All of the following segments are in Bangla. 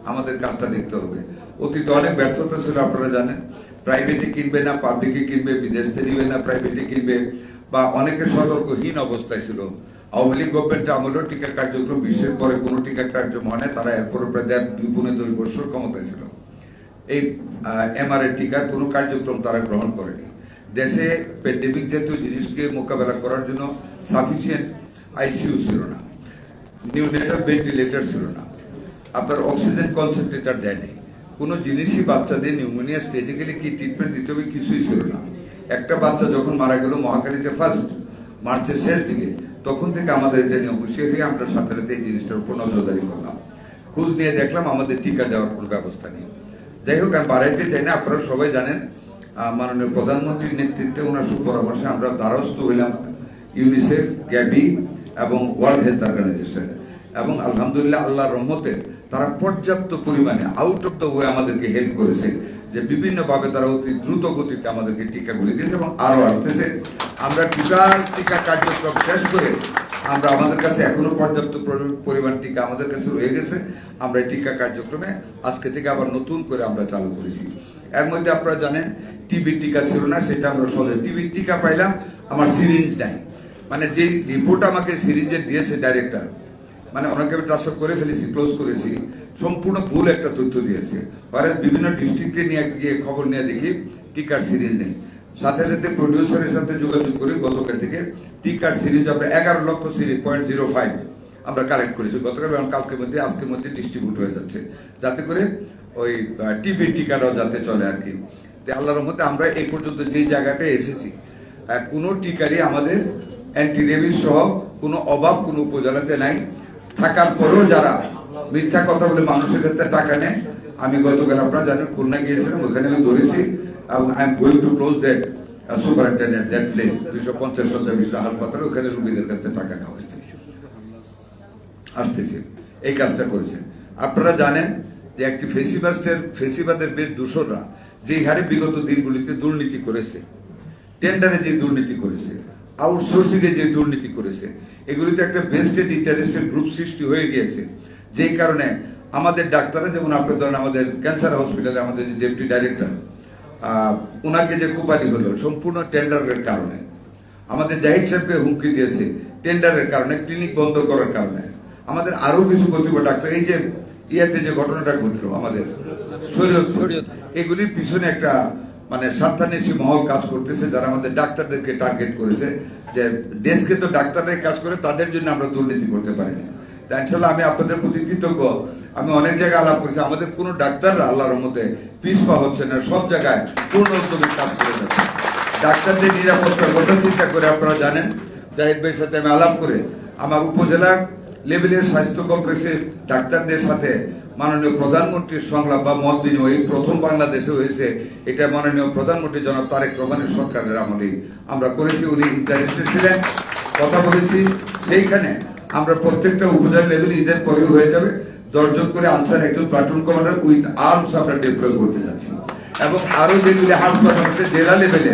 আমাদের কাজটা দেখতে হবে। অতীতে অনেক ব্যর্থতা ছিল, আপনারা জানেন। প্রাইভেটে কিনবে না, পাবলিকে কিনবে, বিদেশ থেকে নিবে না, প্রাইভেটে কিনবে, বা অনেকে সতর্কহীন অবস্থায় ছিল। আওয়ামী লীগ গভর্নমেন্ট আমলেও টিকা কার্যক্রম বিশ্বের পরে কোনো টিকা কার্যক্রম হয় না। তারা এরপরে প্রায় 2.5 বছর ক্ষমতায় ছিল। এই এমআরএ টিকার কোনো কার্যক্রম তারা গ্রহণ করেনি। দেশে প্যান্ডেমিক জাতীয় জিনিসকে মোকাবেলা করার জন্য সাফিসিয়েন্ট আইসিইউ ছিল না, নিউনেটাল ভেন্টিলেটর ছিল না, আপনার অক্সিজেন কনসেন্ট্রেটর দেয় নেই, কোনো জিনিসই বাচ্চাদের নিউমোনিয়া স্টেজে গেলে কি ট্রিটমেন্ট দিতে হবে কিছুই ছিল না। একটা বাচ্চা যখন মারা গেল মহাখালীতে ফার্স্ট মার্চের শেষ দিকে, তখন থেকে আমাদের এটা নিয়ে হুঁশিয়ার হয়ে আমরা সাথে সাথে এই জিনিসটার উপর নজরদারি করলাম। খোঁজ নিয়ে দেখলাম আমাদের টিকা দেওয়ার কোনো ব্যবস্থা নেই। যাই হোক, আমি বাড়াইতে চাই না, আপনারা সবাই জানেন মাননীয় প্রধানমন্ত্রীর নেতৃত্বে ওনার সুপরামর্শে আমরা দ্বারস্থ হইলাম ইউনিসেফ, গ্যাবি এবং ওয়ার্ল্ড হেলথ অর্গানাইজেশন, এবং আলহামদুলিল্লাহ আল্লাহর রহমতে তারা পর্যাপ্ত পরিমাণে আউট অফ দ্য ওয়ে আমাদেরকে হেল্প করেছে, যে বিভিন্নভাবে তারা অতি দ্রুত গতিতে আমাদেরকে টিকাগুলি দিয়েছে এবং আরো আসতেছে। আমরা টিকা কার্যক্রম শেষ করে আমরা আমাদের কাছে এখনো পর্যাপ্ত পরিমাণ টিকা আমাদের কাছে রয়ে গেছে। আমরা এই টিকা কার্যক্রমে আজকে থেকে আবার নতুন করে আমরা চালু করেছি। এর মধ্যে আপনারা জানেন টিবির টিকা ছিল না, সেটা আমরা সহজে টিবির টিকা পাইলাম, আমার সিরিঞ্জ নাই। মানে যে রিপোর্ট আমাকে সিরিঞ্জের দিয়েছে ডাইরেক্টর, মানে ওনাকে আমি ট্রান্সফার করে ফেলেছি, ক্লোজ করেছি, সম্পূর্ণ ভুল একটা তথ্য দিয়েছে। পরে বিভিন্ন ডিস্ট্রিক্টে নিয়ে গিয়ে খবর নিয়ে দেখি টিকার সিরিঞ্জ নেই। সাথে সাথে প্রডিউসারের সাথে যোগাযোগ করি, গতকাল থেকে টিকার সিরিঞ্জ আমরা 11 লক্ষ সিরিঞ্জ 0.05 আমরা কালেক্ট করেছি গতকাল, এবং কালকের মধ্যে আজকের মধ্যে ডিস্ট্রিবিউট হয়ে যাচ্ছে, যাতে করে ওই টিবি টিকাটাও যাতে চলে আর কি। আল্লাহর রহমতে আমরা এই পর্যন্ত যে জায়গাটায় এসেছি, কোনো টিকারই আমাদের অ্যান্টি রেবিস সহ কোনো অভাব কোনো উপজেলাতে নাই। থাকার পরেও যারা মিথ্যা কথা বলে মানুষের কাছে টাকা নেয়, আমি গতকাল আপনারা জানেন খুলনা গিয়েছিলাম, ওখানে আমি ধরেছি, এবং I am going to close that superintendent that place 250 শয্যা বিশিষ্ট হাসপাতালে, ওখানে রোগীদের কাছে টাকা নেওয়া হয়েছে, আসতেছে এই কাজটা করেছে। আপনারা জানেন যে একটি ফেসিবাদের বেশ দূষণরা যে হারে বিগত দিনগুলিতে দুর্নীতি করেছে, টেন্ডারে যে দুর্নীতি করেছে, আউটসোর্সিং এ যে দুর্নীতি করেছে, এগুলিতে একটা বেস্টেড ইন্টারেস্টেড গ্রুপ সৃষ্টি হয়ে গিয়েছে। যেই কারণে আমাদের ডাক্তাররা, যেমন আপনার ধরেন আমাদের ক্যান্সার হসপিটালে আমাদের যে ডেপুটি ডাইরেক্টর, ওনাকে যে কোপানি হলো সম্পূর্ণ টেন্ডারের কারণে, আমাদের জাহিদ সাহেবকে হুমকি দিয়েছে টেন্ডারের কারণে, ক্লিনিক বন্ধ করার কারণে, আমাদের আরো কিছু কতিপয় ডাক্তার, এই যে ইয়াতে যে ঘটনাটা ঘটলো আমাদের শরীয়তপুর, এগুলির পিছনে একটা মানে স্বার্থান্বেষী মহল কাজ করতেছে, যারা আমাদের ডাক্তারদেরকে টার্গেট করেছে যে দেশকে তো ডাক্তাররাই কাজ করে, তাদের জন্য আমরা দুর্নীতি করতে পারিনি। ইনশাআল্লাহ আমি আপনাদের প্রতি কৃতজ্ঞ। আমি অনেক জায়গায় আলাপ করেছি, আমাদের কোনো ডাক্তাররা আল্লাহর রহমতে পিছপা হচ্ছে না, সব জায়গায় পূর্ণ উদ্যোগে কাজ করে যাচ্ছে। ডাক্তারদের নিরাপত্তার কথা চিন্তা করে আপনারা জানেন, জাহিদ ভাইয়ের সাথে আমি আলাপ করে আমার উপজেলা লেভেলের স্বাস্থ্য কমপ্লেক্সের ডাক্তারদের সাথে মাননীয় প্রধানমন্ত্রীর সংলাপ বা মত বিনিময় প্রথম বাংলাদেশে হয়েছে। এটা মাননীয় প্রধানমন্ত্রী জনাব তারেক রহমানের সরকারের আমলেই আমরা করেছি। উনি ইন্টারেস্টেড ছিলেন, কথা বলেছি। সেইখানে আমরা প্রত্যেকটা উপজেলা লেভেলে ঈদের পরেও হয়ে যাবে 10 জন করে আনসার, একজন প্লাটুন কমান্ডার উইথ আর্মস আমরা ডিপ্লয় করতে যাচ্ছি। এবং আরো যেগুলি হাসপাতাল আছে জেলা লেভেলে,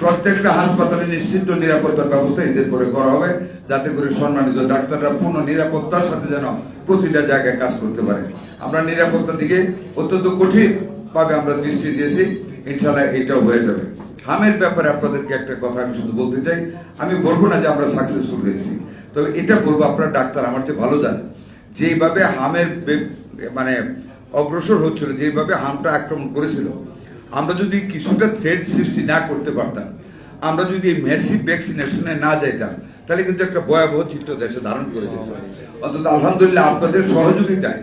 প্রত্যেকটা হাসপাতালে নিশ্চিত নিরাপত্তার ব্যবস্থা ঈদের পরে করা হবে, যাতে করে সম্মানিত ডাক্তাররা পূর্ণ নিরাপত্তার সাথে যেন প্রতিটা জায়গায় কাজ করতে পারে। আমরা নিরাপত্তার দিকে অত্যন্ত কঠিন ভাবে আমরা দৃষ্টি দিয়েছি, ইনশাআল্লাহ এটাও হয়ে যাবে। হামের ব্যাপারে আপনাদেরকে একটা কথা আমি শুধু বলতে চাই, আমি বলবো না যে আমরা সাকসেসফুল হয়েছি, তবে এটা বলবো আপনারা ডাক্তার আমার চেয়ে ভালো জানেন যেভাবে হামের মানে অগ্রসর হচ্ছিল, যেভাবে হামটা আক্রমণ করেছিল, আমরা যদি কিছুটা থ্রেড সৃষ্টি না করতে পারতাম, আমরা যদি ম্যাসিভ ভ্যাকসিনেশনে না যাইতাম, তাহলে কিন্তু একটা ভয়াবহ চিত্র দেশে ধারণ করে যেত। অন্তত আলহামদুলিল্লাহ আপনাদের সহযোগিতায়,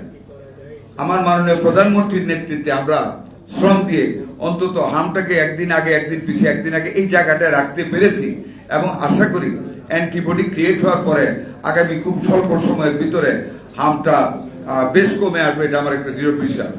আমার মাননীয় প্রধানমন্ত্রীর নেতৃত্বে আমরা শ্রম দিয়ে অন্তত হামটাকে একদিন আগে একদিন পিছিয়ে একদিন আগে এই জায়গাটায় রাখতে পেরেছি, এবং আশা করি অ্যান্টিবডি ক্রিয়েট হওয়ার পরে আগামী খুব স্বল্প সময়ের ভিতরে হামটা বেশ কমে আসবে, এটা আমার একটা দৃঢ় বিশ্বাস।